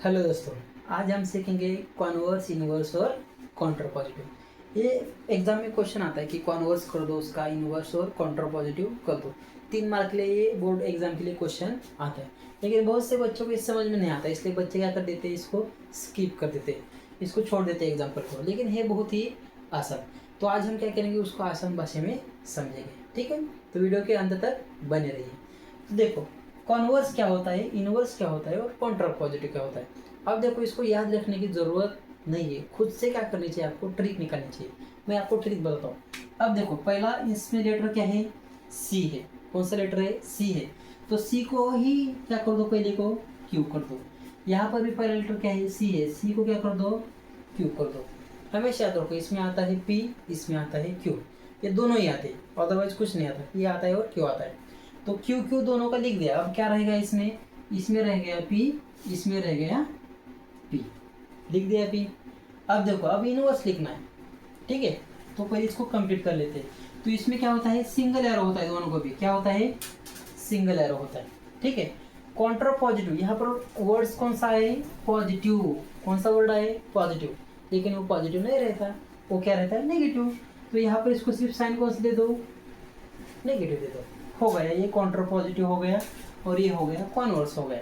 Hello दोस्तों, आज हम सीखेंगे कॉन्वर्स, इनवर्स और काउंटर पॉजिटिव। ये एग्जाम में क्वेश्चन आता है कि कॉन्वर्स कर दो उसका, इनवर्स और काउंटर पॉजिटिव कर दो। 3 मार्क के लिए ये बोर्ड एग्जाम के लिए क्वेश्चन आता है, लेकिन बहुत से बच्चों को इस समझ में नहीं आता, इसलिए बच्चे क्या कर देते हैं, इसको स्किप कर देते हैं, इसको छोड़ देते हैं एग्जाम्पल को। लेकिन है बहुत ही आसान। तो आज हम क्या करेंगे, उसको आसान भाषा में समझेंगे। ठीक है, तो वीडियो के अंत तक बने रहिए। तो देखो, कॉन्वर्स क्या होता है, इनवर्स क्या होता है और काउंटर पॉजिटिव क्या होता है। अब देखो, इसको याद रखने की ज़रूरत नहीं है, खुद से क्या करनी चाहिए, आपको ट्रिक निकालनी चाहिए। मैं आपको ट्रिक बताता हूँ। अब देखो, पहला इसमें लेटर क्या है, सी है। कौन सा लेटर है, सी है। तो सी को ही क्या कर दो, पहले को क्यू कर दो। यहाँ पर भी पहला लेटर क्या है, सी है, सी को क्या कर दो, क्यू कर दो। हमेशा याद रखो, इसमें आता है पी, इसमें आता है क्यू, ये दोनों ही आते हैं, अदरवाइज कुछ नहीं आता। ये आता है और क्यू आता है। तो क्यू क्यू दोनों का लिख दिया। अब क्या रहेगा इसमें, इसमें रह गया पी, इसमें रह गया पी, लिख दिया पी। अब देखो, अब इनवर्स लिखना है। ठीक है, तो पहले इसको कंप्लीट कर लेते हैं। तो इसमें क्या होता है, सिंगल एरो होता है, दोनों को भी क्या होता है, सिंगल एरो होता है। ठीक है, काउंटर पॉजिटिव, यहाँ पर वर्ड्स कौन सा है, पॉजिटिव। कौन सा वर्ड है, पॉजिटिव। लेकिन वो पॉजिटिव नहीं रहता, वो क्या रहता है, नेगेटिव। तो यहाँ पर इसको सिर्फ साइन कौन सा दे दो, नेगेटिव दे दो। हो गया, ये काउंटर पॉजिटिव हो गया और ये हो गया कॉन्वर्स हो गया।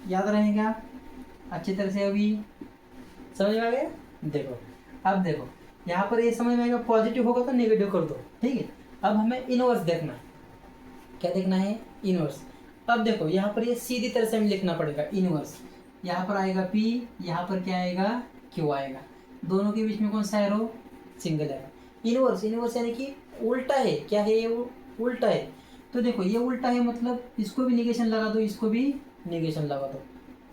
याद रहेगा अच्छी तरह से, अभी समझ में आ गया। देखो, अब देखो यहाँ पर ये समझ में आएगा, पॉजिटिव होगा तो नेगेटिव कर दो। ठीक है, अब हमें इनवर्स देखना है। क्या देखना है, इनवर्स। अब देखो, यहाँ पर ये सीधी तरह से हमें लिखना पड़ेगा इनवर्स। यहाँ पर आएगा पी, यहाँ पर क्या आएगा, क्यू आएगा। दोनों के बीच में कौन सा arrow, single arrow. Inverse, inverse यानी कि उल्टा है। क्या है ये, उल्टा है। तो देखो, ये उल्टा है मतलब इसको भी निगेशन लगा दो, इसको भी निगेशन लगा दो।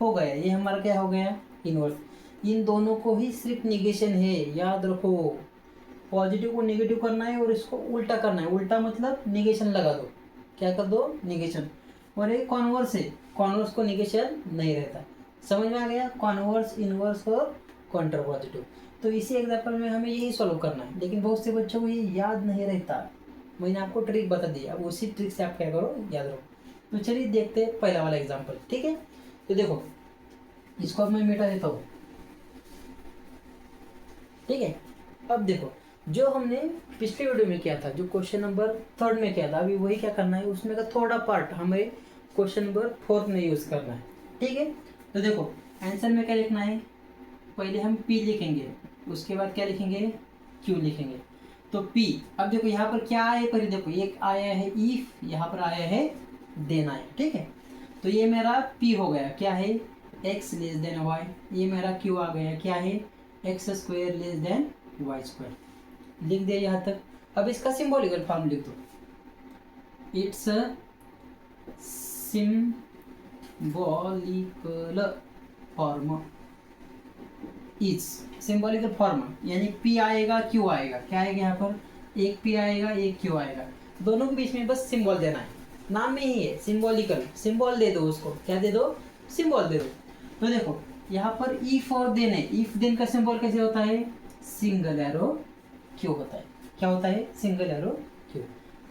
हो गया, ये हमारा क्या हो गया, इनवर्स। इन दोनों को ही सिर्फ निगेशन है, याद रखो। पॉजिटिव को नेगेटिव करना है और इसको उल्टा करना है। उल्टा मतलब निगेशन लगा दो, क्या कर दो, निगेशन। और ये कॉन्वर्स है, कॉन्वर्स को निगेशन नहीं रहता। समझ में आ गया, कॉन्वर्स, इनवर्स और काउंटर पॉजिटिव। तो इसी एग्जाम्पल में हमें यही सॉल्व करना है, लेकिन बहुत से बच्चों को ये याद नहीं रहता। मैंने आपको ट्रिक बता दी, अब उसी ट्रिक से आप क्या करो, याद रखो। तो चलिए देखते हैं पहला वाला एग्जाम्पल। ठीक है, तो देखो, इसको अब मैं मिटा देता हूँ। ठीक है, अब देखो, जो हमने पिछले वीडियो में किया था, जो क्वेश्चन नंबर 3 में किया था, अभी वही क्या करना है, उसमें का थोड़ा पार्ट हमें क्वेश्चन नंबर 4 में यूज करना है। ठीक है, तो देखो आंसर में क्या लिखना है, पहले हम पी लिखेंगे, उसके बाद क्या लिखेंगे, क्यू लिखेंगे। तो पी, अब देखो यहाँ पर क्या आया, पर देखो एक आया है इफ, यहाँ पर आया है देना है। ठीक है, तो ये मेरा पी हो गया, क्या है, एक्स लेस देन वाई। ये मेरा क्यू आ गया, क्या है, x square less than y square. लिख दिया यहाँ तक। अब इसका सिंबॉलिकल फॉर्म लिख दो। It's symbolical form is, symbolical form यानी पी आएगा, क्यू आएगा। क्या आएगा यहाँ पर, एक पी आएगा, एक क्यू आएगा। दोनों के बीच में बस सिंबल देना है, नाम में ही है सिंबॉलिकल। सिंबल दे दो उसको, क्या दे दो, सिंबल दे दो। तो देखो यहाँ पर इफ और देन है। इफ देन का सिंबल कैसे होता है, सिंगल एरो क्यू होता है। क्या होता है, सिंगल एरो क्यू।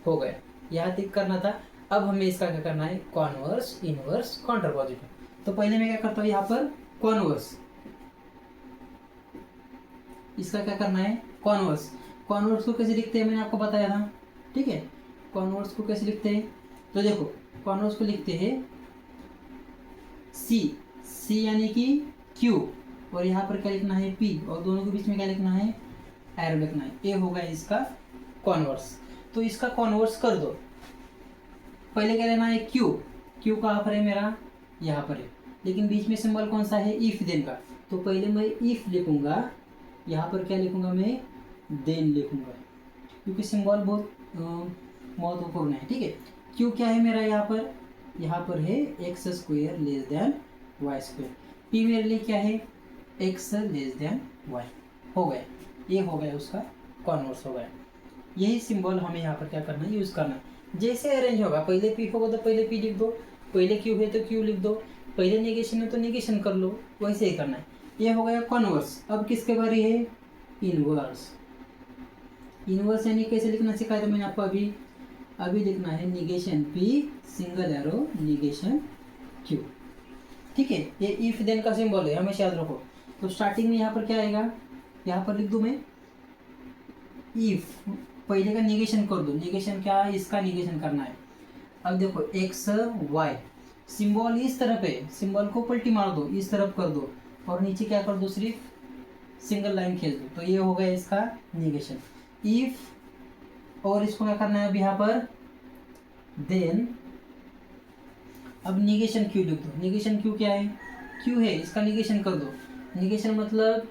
हो गया, यहाँ तक करना था। अब हमें इसका क्या करना है, कॉन्वर्स, इनवर्स, काउंटर पॉजिटिव। तो पहले मैं क्या करता हूँ, यहाँ पर कॉन्वर्स, इसका क्या करना है, कॉन्वर्स। कॉन्वर्स को कैसे लिखते हैं, मैंने आपको बताया था। ठीक है, कॉन्वर्स को कैसे लिखते हैं, तो देखो कॉन्वर्स को लिखते हैं सी, सी यानी कि क्यू, और यहाँ पर क्या लिखना है, पी, और दोनों के बीच में क्या लिखना है, एरो लिखना है। ये हो गया इसका कॉन्वर्स। तो इसका कॉन्वर्स कर दो। पहले क्या लेना है, क्यू। क्यू कहाँ पर है मेरा, यहाँ पर है, लेकिन बीच में सिंबल कौन सा है, इफ देन का। तो पहले मैं इफ लिखूंगा, यहाँ पर क्या लिखूंगा मैं, देन लिखूंगा, क्योंकि सिंबल बहुत महत्वपूर्ण है। ठीक है, क्यू क्या है मेरा, यहाँ पर है x square less than y square. P मेरे लिए क्या है, एक्स लेस देन वाई। हो गया, ये हो गया उसका कॉन्वर्स हो गया। यही सिंबल हमें यहाँ पर क्या करना है, यूज़ करना है। जैसे अरेंज होगा, पहले पी होगा तो पहले पी लिख दो, पहले क्यू है तो क्यू लिख दो, पहले निगेशन है तो निगेशन कर लो, वैसे ही करना है। ये हो गया कॉन्वर्स। अब किसके बारे है, इनवर्स। इनवर्स यानी कैसे लिखना सिखाया था मैंने आपको, अभी लिखना है negation P, single arrow, negation Q. ठीक है, ये इफ देन का सिंबल है, हमेशा याद रखो। तो स्टार्टिंग में यहाँ पर क्या आएगा, यहाँ पर लिख दूँ मैं इफ, पहले का निगेशन कर दो। निगेशन क्या है, इसका निगेशन करना है। अब देखो एक्स वाई, सिंबल इस तरफ है, सिंबल को पलटी मार दो, इस तरफ कर दो, और नीचे क्या कर दो, सिर्फ सिंगल लाइन खींच दो। तो ये हो गया इसका निगेशन इफ। और इसको क्या करना है अब यहाँ पर, देन। अब निगेशन क्यू लिख दो। निगेशन क्यू क्या है, क्यू है, इसका निगेशन कर दो। निगेशन मतलब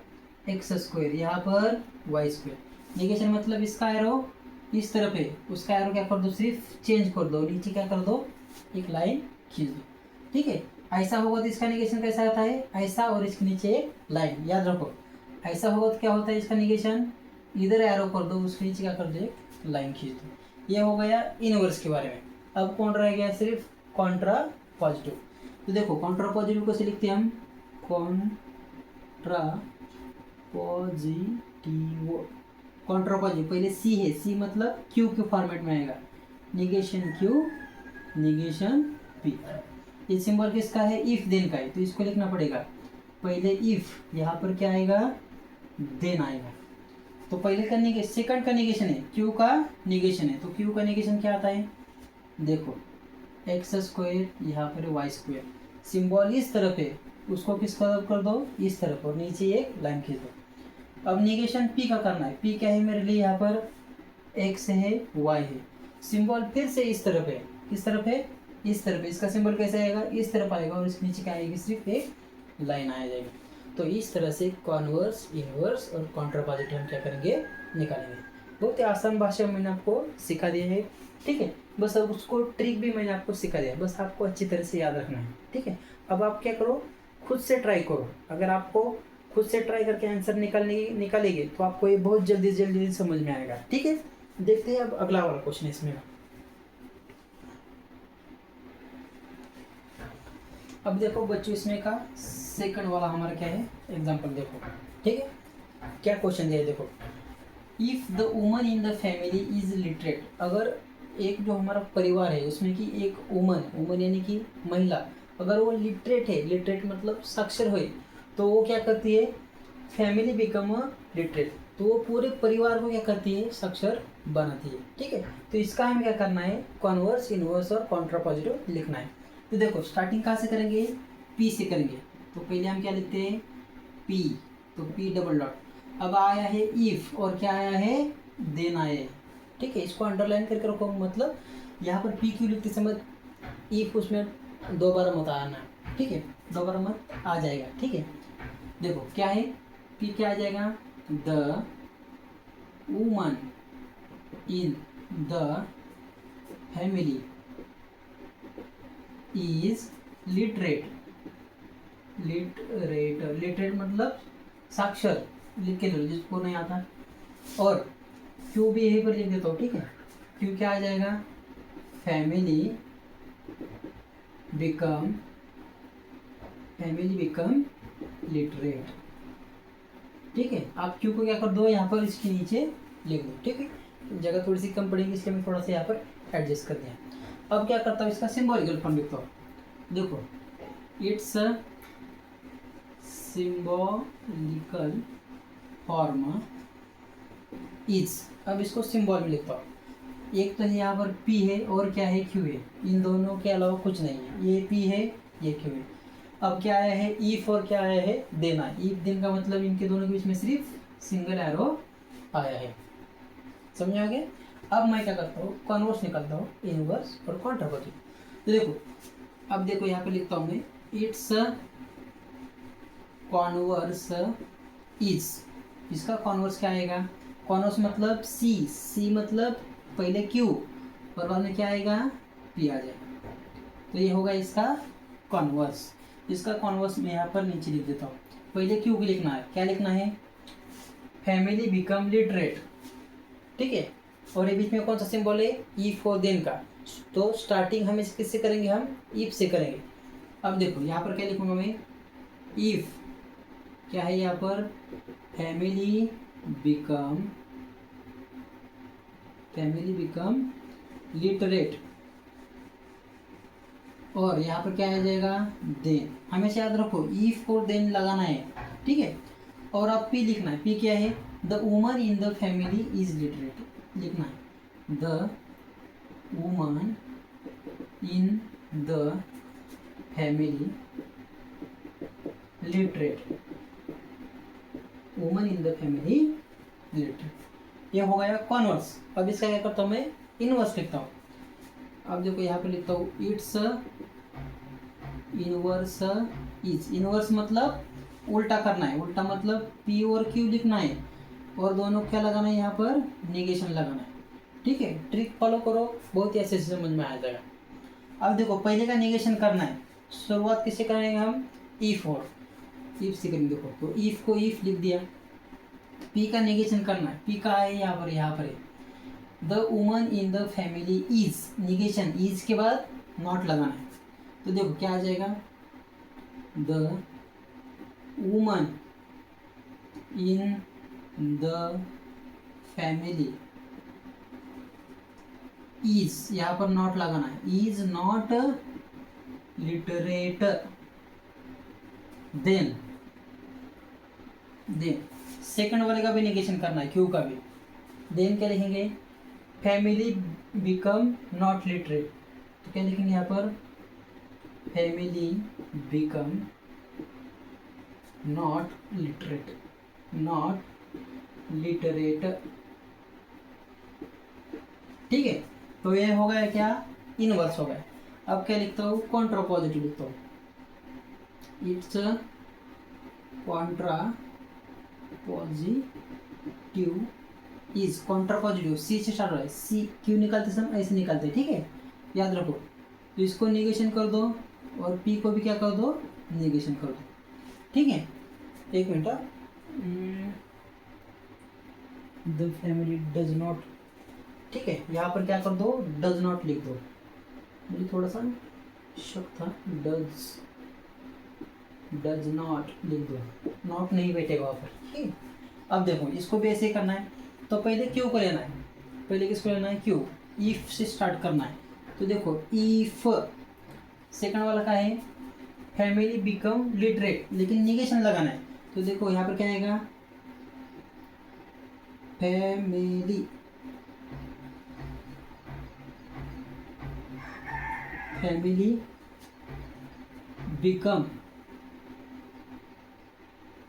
एक्स स्क्वायर, यहाँ पर वाई स्क्वायर। निगेशन मतलब इसका एरो इस तरफ है, उसका एरो क्या कर दो, सिर्फ चेंज कर दो, नीचे क्या कर दो, एक लाइन खींच दो। ठीक है, ऐसा होगा तो इसका निगेशन कैसा आता है, ऐसा, और इसके नीचे एक लाइन, याद रखो। ऐसा होगा तो क्या होता है इसका निगेशन, इधर एरो कर दो, उसके नीचे क्या कर दो, एक लाइन खींच दो। ये हो गया इनवर्स के बारे में। अब कौन रह गया, सिर्फ कॉन्ट्रा पॉजिटिव। तो देखो कॉन्ट्रा पॉजिटिव को लिखते हैं हम, कॉन्ट्रा पॉजिटिव। कॉन्ट्रा पॉजिटिव पहले सी है, सी मतलब क्यू के फॉर्मेट में आएगा, निगेशन क्यू, निगेशन पी। ये सिंबल किसका है, इफ देन का है, तो इसको लिखना पड़ेगा पहले इफ, यहाँ पर क्या आएगा, देन आएगा। तो पहले का निगेशन, सेकंड का निगेशन है, क्यू का निगेशन है, तो क्यू का निगेशन क्या आता है, देखो एक्स स्क्वायर, यहाँ पर वाई स्क्वायर, सिंबल इस तरफ है, उसको किस तरफ कर दो, इस तरफ, और नीचे एक लाइन खींच दो। अब निगेशन पी का करना है। पी क्या है मेरे लिए, यहाँ पर एक्स है, वाई है, सिंबल फिर से इस तरफ है, किस तरफ है, इस तरफ है। इसका सिंबल कैसे आएगा, इस तरफ आएगा, और इसके नीचे क्या आएगी, सिर्फ एक लाइन आ जाएगी। तो इस तरह से कॉन्वर्स, इनवर्स और कॉन्ट्रापॉजिटिव हम क्या करेंगे, निकालेंगे। बहुत ही आसान भाषा में मैंने आपको सिखा दिया है। ठीक है, बस अब उसको ट्रिक भी मैंने आपको सिखा दिया है, बस आपको अच्छी तरह से याद रखना है। ठीक है, अब आप क्या करो, खुद से ट्राई करो। अगर आपको खुद से ट्राई करके आंसर निकालेंगे तो आपको ये बहुत जल्दी समझ में आएगा। ठीक है, देखते हैं अब अगला वाला क्वेश्चन इसमें। अब देखो बच्चों, इसमें का सेकंड वाला हमारा क्या है, एग्जांपल देखो। ठीक है, क्या क्वेश्चन दिया है देखो, if the woman in the family is literate. अगर एक जो हमारा परिवार है उसमें की एक वुमन यानी कि महिला, अगर वो लिटरेट है, लिटरेट मतलब साक्षर है, तो वो क्या करती है, फैमिली बिकम अ लिटरेट, तो वो पूरे परिवार को क्या करती है, साक्षर बनाती है। ठीक है, तो इसका हमें क्या करना है, कॉन्वर्स, इनवर्स और कॉन्ट्रापॉजिटिव लिखना है। तो देखो स्टार्टिंग कहाँ से करेंगे, पी से करेंगे। तो पहले हम क्या लिखते हैं, पी, तो पी डबल डॉट। अब आया है इफ, और क्या आया है, देन आया है। ठीक है, इसको अंडरलाइन करके रखो, मतलब यहाँ पर पी क्यू लिखते समय इफ उसमें दोबारा मत आना। ठीक है, दोबारा मत आ जाएगा। ठीक है, देखो क्या है, पी क्या आ जाएगा, the woman in the family is literate. Literate मतलब साक्षर, लिख के लो जिसको नहीं आता। और क्यू भी यहीं पर लिख देता हूँ। ठीक है, क्यू क्या आ जाएगा, फैमिली बिकम लिटरेट। ठीक है, आप क्यू को क्या कर दो, यहाँ पर इसके नीचे लिख दो। ठीक है, जगह थोड़ी सी कम पड़ेगी इसलिए मैं थोड़ा सा यहाँ पर एडजस्ट कर दिया। अब क्या करता हूँ, इसका सिंबॉलिकल फॉर्म लिखता हूँ। देखो इट्स सिंबॉलिकल फॉर्म इज। अब इसको सिंबल में लिखता हूँ। एक तो यहाँ पर P है और क्या है, Q है, इन दोनों के अलावा कुछ नहीं है। ये P है, ये Q है। अब क्या आया है, इफ, और क्या आया है, देना। इफ देन का मतलब इनके दोनों के बीच में सिर्फ सिंगल एरो आया है। समझ आ गया। अब मैं क्या करता हूँ, कॉन्वर्स निकालता हूँ, इनवर्स और कॉन्ट्रापॉजिटिव। तो देखो, अब देखो यहाँ पे लिखता हूँ मैं, इट्स कॉन्वर्स इज। इसका कॉन्वर्स क्या आएगा, कॉन्वर्स मतलब सी मतलब पहले क्यू और बाद में क्या आएगा, पी आ जाएगा। तो ये होगा इसका कॉन्वर्स। इसका कॉन्वर्स मैं यहाँ पर नीचे लिख देता हूँ। पहले क्यू की लिखना है, क्या लिखना है, फैमिली बिकम लिटरेट। ठीक है, और ये बीच में कौन सा सिंबल है, इफ और देन का। तो स्टार्टिंग हम इस किससे करेंगे, हम इफ से करेंगे। अब देखो यहाँ पर क्या लिखूंगा मैं, इफ क्या है यहाँ पर, फैमिली बिकम लिटरेट। और यहाँ पर क्या आ जाएगा, देन। हमेशा याद रखो इफ और देन लगाना है, ठीक है। और अब पी लिखना है। पी क्या है, the woman in the family is literate लिखना है। The woman in the family literate, woman in the family literate. ये हो गया कॉन्वर्स। अब इसका क्या करता हूँ मैं, इनवर्स लिखता हूँ। अब देखो यहाँ पे लिखता हूँ इट्स इनवर्स इज। इनवर्स मतलब उल्टा करना है, उल्टा मतलब पी और क्यू लिखना है और दोनों क्या लगाना है, यहाँ पर नेगेशन लगाना है, ठीक है। ट्रिक फॉलो करो, बहुत ही अच्छे से समझ में आ जाएगा। अब देखो पहले का नेगेशन करना है। शुरुआत किससे करेंगे हम, इफ और इफ से करेंगे। देखो तो इफ को इफ लिख दिया। पी का नेगेशन करना है। पी का है यहाँ पर, यहाँ पर है the woman in the family is, negation is के बाद नॉट लगाना है। तो देखो क्या आ जाएगा, the woman in the family is, यहाँ पर नॉट लगाना है, is not literate. Then second वाले का भी नेगेशन करना है, क्यू का भी। देन क्या लिखेंगे, फैमिली बिकम नॉट लिटरेट। तो क्या लिखेंगे यहाँ पर, family become not literate, not literate, ठीक है। तो ये हो गया क्या, इनवर्स हो गया। अब क्या लिखता हूँ, कॉन्ट्रा पॉजिटिव लिखता हूँ। It's contrapositive is, contrapositive C से स्टार्ट हो रहा है। सी क्यों निकालते समय ऐसे निकालते हैं, ठीक है, याद रखो। तो इसको निगेशन कर दो और पी को भी क्या कर दो, निगेशन कर दो, ठीक है। एक minute, the family does not, ठीक है, यहाँ पर क्या कर दो, डज नॉट लिख दो। मुझे थोड़ा सा शक था, डज नॉट लिख दो, नॉट नहीं बैठेगा वहाँ पर, ठीक है। अब देखो इसको भी ऐसे करना है। तो पहले क्यू को लेना है, पहले किसको लेना है, क्यू। इफ से स्टार्ट करना है। तो देखो इफ सेकंड वाला का है, फैमिली बिकम लिटरेट, लेकिन निगेशन लगाना है। तो देखो यहाँ पर क्या आएगा, family become,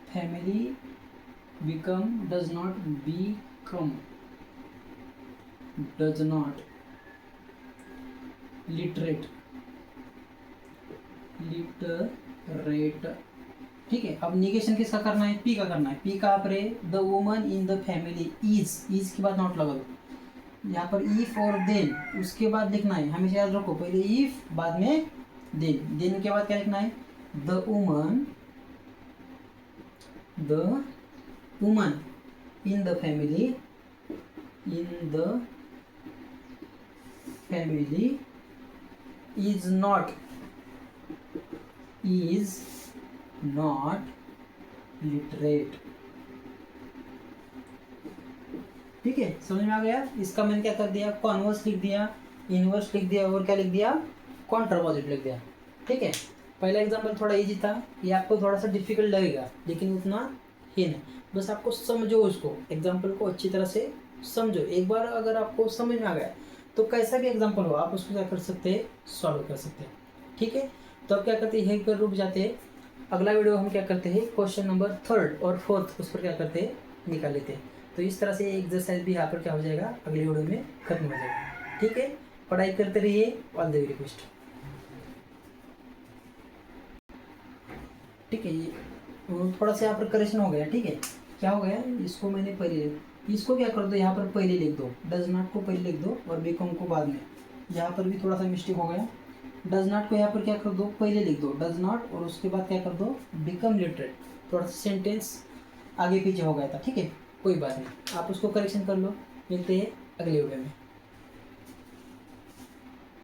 family become does not become, does not literate, ठीक है। अब निगेशन किसका करना है, पी का करना है। पी कहाँ पर है, the woman in the family is के बाद नॉट लगा दो। यहाँ पर इफ और देन, उसके बाद लिखना है, हमेशा याद रखो, पहले इफ बाद में देन के बाद क्या लिखना है, the woman in the family is not literate, ठीक है। समझ में आ गया। इसका मैंने क्या कर दिया, कॉन्वर्स लिख दिया, इनवर्स लिख दिया और क्या लिख दिया, कॉन्ट्रा पॉजिटिव लिख दिया, ठीक है। पहला एग्जाम्पल थोड़ा इजी था, ये आपको थोड़ा सा डिफिकल्ट लगेगा लेकिन उतना ही नहीं, बस आपको समझो, उसको एग्जाम्पल को अच्छी तरह से समझो। एक बार अगर आपको समझ में आ गया तो कैसा भी एग्जाम्पल हो आप उसको क्या कर सकते हैं, सॉल्व कर सकते हैं, ठीक है। तो अब क्या करते हैं, यहीं पर रुक जाते हैं। अगला वीडियो हम क्या करते हैं, क्वेश्चन नंबर 3 और 4 उस पर क्या करते हैं, निकाल लेते हैं। तो इस तरह से एक्सरसाइज भी यहाँ पर क्या हो जाएगा, अगले वीडियो में खत्म हो जाएगा, ठीक है। पढ़ाई करते रहिए, ऑल द वेरी बेस्ट, ठीक है। ये थोड़ा सा यहाँ पर करेक्शन हो गया, ठीक है। क्या हो गया, इसको मैंने पहले, इसको क्या कर दो, यहाँ पर पहले लिख दो, डज नॉट को पहले लिख दो और बीकॉम को बाद में। यहाँ पर भी थोड़ा सा मिस्टेक हो गया, डज नॉट को यहाँ पर क्या कर दो, पहले लिख दो डज नॉट और उसके बाद क्या कर दो, बिकम लिटरेट। थोड़ा सा सेंटेंस आगे पीछे हो गया था, ठीक है, कोई बात नहीं, आप उसको करेक्शन कर लो। मिलते हैं अगले वीडियो में।